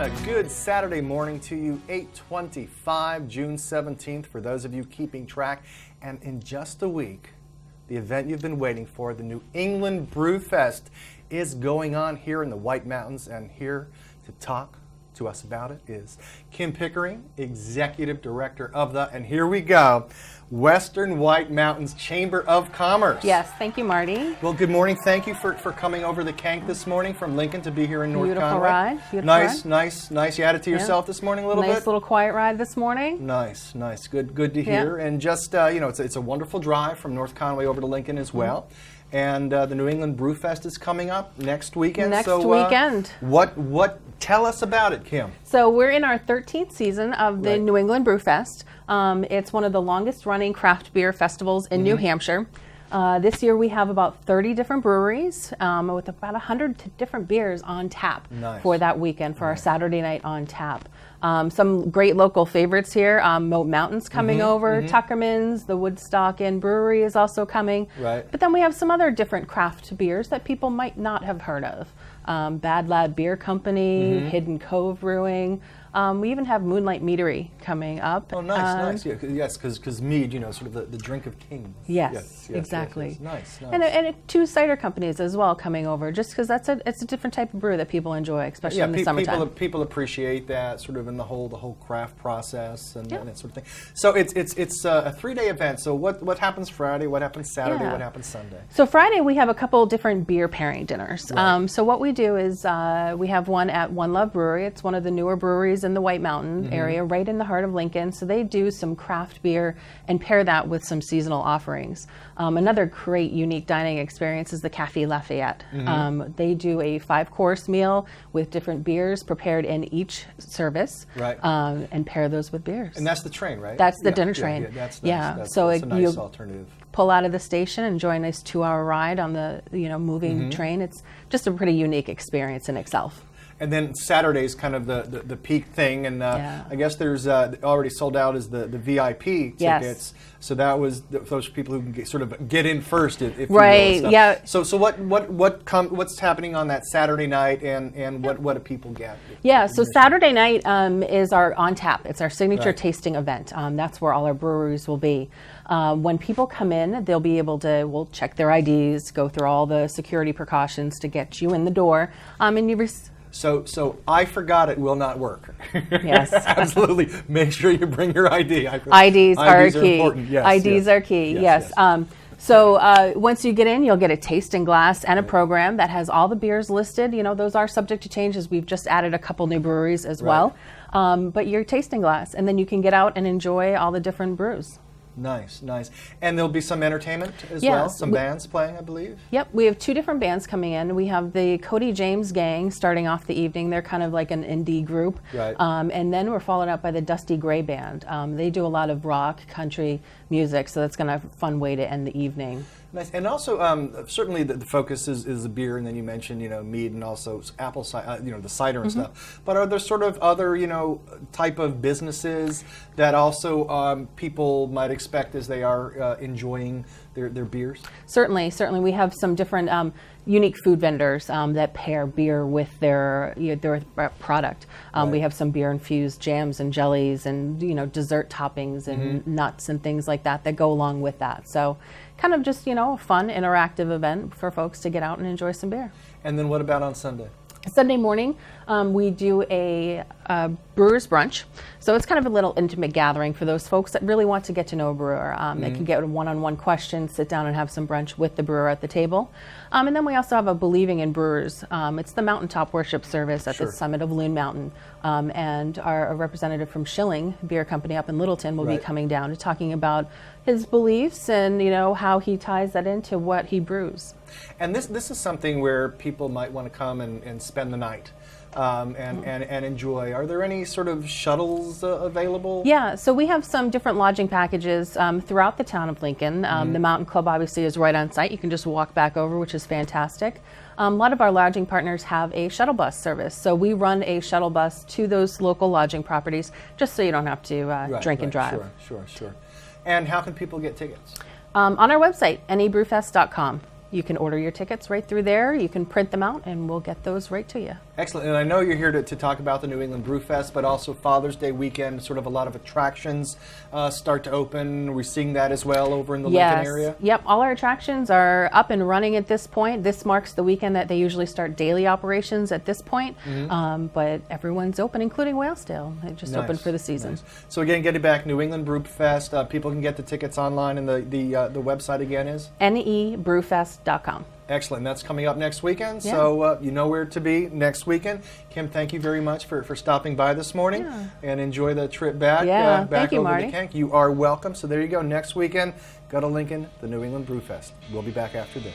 a good Saturday morning to you, 8/25, June 17th, for those of you keeping track. And in just a week, the event you've been waiting for, the New England Brewfest, is going on here in the White Mountains. And here to talk to us about it is Kim Pickering, Executive Director of the, and here we go, Western White Mountains Chamber of Commerce. Yes, thank you, Marty. Well, good morning. Thank you for coming over the Kank this morning from Lincoln to be here in North Beautiful Conway. ride. Beautiful nice, ride. nice. You had it to yourself this morning a little bit? Nice little quiet ride this morning. Nice. Good to hear. And just, it's a wonderful drive from North Conway over to Lincoln as well. And the New England Brewfest is coming up next weekend. Next weekend. What? Tell us about it, Kim. So we're in our 13th season of the New England Brewfest. It's one of the longest running craft beer festivals in New Hampshire. This year we have about 30 different breweries with about 100 different beers on tap for that weekend, for our Saturday night on tap. Some great local favorites here. Moat Mountain's coming over, Tuckerman's, the Woodstock Inn Brewery is also coming. Right. But then we have some other different craft beers that people might not have heard of. Bad Lad Beer Company, Hidden Cove Brewing. We even have Moonlight Meadery coming up. Oh, nice. Yes, because mead, sort of the drink of kings. Yes, exactly. Nice. And two cider companies as well coming over, just because it's a different type of brew that people enjoy, especially in the summertime. People appreciate that sort of in the whole craft process and that sort of thing. So it's a 3-day event. So what happens Friday? What happens Saturday? What happens Sunday? So Friday we have a couple different beer pairing dinners. Right. So what we do is we have one at One Love Brewery. It's one of the newer breweries in the White Mountain area, right in the heart of Lincoln. So they do some craft beer and pair that with some seasonal offerings. Another great, unique dining experience is the Café Lafayette. They do a 5-course meal with different beers prepared in each service, and pair those with beers. And that's the train, right? That's the dinner train. That's nice. So that's a nice alternative. Pull out of the station, enjoy a nice 2-hour ride on the moving train. It's just a pretty unique experience in itself. And then Saturday's kind of the peak thing, and I guess there's already sold out is the VIP tickets. Yes. So that was those people who can sort of get in first, if right. you will. Yeah. So what's happening on that Saturday night, and what do people get? Yeah. So Saturday night is our on tap. It's our signature tasting event. That's where all our breweries will be. When people come in, they'll be able to, we'll check their IDs, go through all the security precautions to get you in the door, and you. So I forgot it will not work. Yes. Absolutely. Make sure you bring your ID. IDs are key. Important. Yes, IDs are key. Yes. So once you get in, you'll get a tasting glass and a program that has all the beers listed. Those are subject to change as we've just added a couple new breweries as well. But your tasting glass, and then you can get out and enjoy all the different brews. Nice. And there'll be some entertainment as well? Some bands playing, I believe? Yep, we have 2 different bands coming in. We have the Cody James Gang starting off the evening. They're kind of like an indie group. Right. And then we're followed up by the Dusty Gray Band. They do a lot of rock, country music, so that's going to have a fun way to end the evening. Nice. And also, certainly the focus is the beer, and then you mentioned, mead and also apple cider, the cider and stuff. But are there sort of other, type of businesses that also people might expect as they are enjoying their beers? Certainly. We have some different unique food vendors that pair beer with their product. We have some beer-infused jams and jellies and, dessert toppings and nuts and things like that go along with that. So kind of just, a fun, interactive event for folks to get out and enjoy some beer. And then what about on Sunday? Sunday morning, we do a brewer's brunch. So it's kind of a little intimate gathering for those folks that really want to get to know a brewer. They can get a one-on-one question, sit down and have some brunch with the brewer at the table. And then we also have a Believing in Brewers. It's the mountaintop worship service at the summit of Loon Mountain. And our representative from Schilling Beer Company up in Littleton will be coming down to talking about his beliefs and, how he ties that into what he brews. And this is something where people might want to come and spend the night and enjoy. Are there any sort of shuttles available? Yeah, so we have some different lodging packages throughout the town of Lincoln. The Mountain Club obviously is right on site. You can just walk back over, which is fantastic. A lot of our lodging partners have a shuttle bus service. So we run a shuttle bus to those local lodging properties just so you don't have to drink and drive. Sure. And how can people get tickets? On our website, nebrewfest.com. You can order your tickets right through there. You can print them out, and we'll get those right to you. Excellent. And I know you're here to talk about the New England Brewfest, but also Father's Day weekend, sort of a lot of attractions start to open. We're seeing that as well over in the Lincoln area? Yep. All our attractions are up and running at this point. This marks the weekend that they usually start daily operations at this point. But everyone's open, including Whalesdale. They just opened for the season. Nice. So again, getting back, New England Brewfest, people can get the tickets online, and the website again is? nebrewfest.com. Excellent. That's coming up next weekend, Yeah. so you know where to be next weekend. Kim, thank you very much for stopping by this morning, and enjoy the trip back, back thank you, over Marty. to Kent. You are welcome. So there you go. Next weekend, go to Lincoln, the New England Brewfest. We'll be back after this.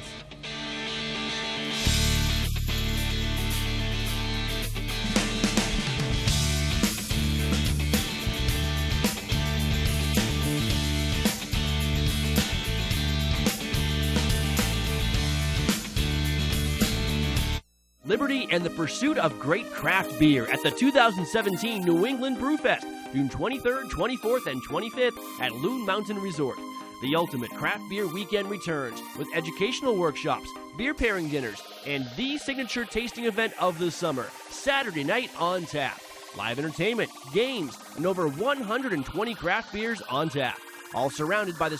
Liberty and the pursuit of great craft beer at the 2017 New England Brewfest, June 23rd, 24th, and 25th at Loon Mountain Resort. The ultimate craft beer weekend returns with educational workshops, beer pairing dinners, and the signature tasting event of the summer, Saturday night on tap. Live entertainment, games, and over 120 craft beers on tap, all surrounded by the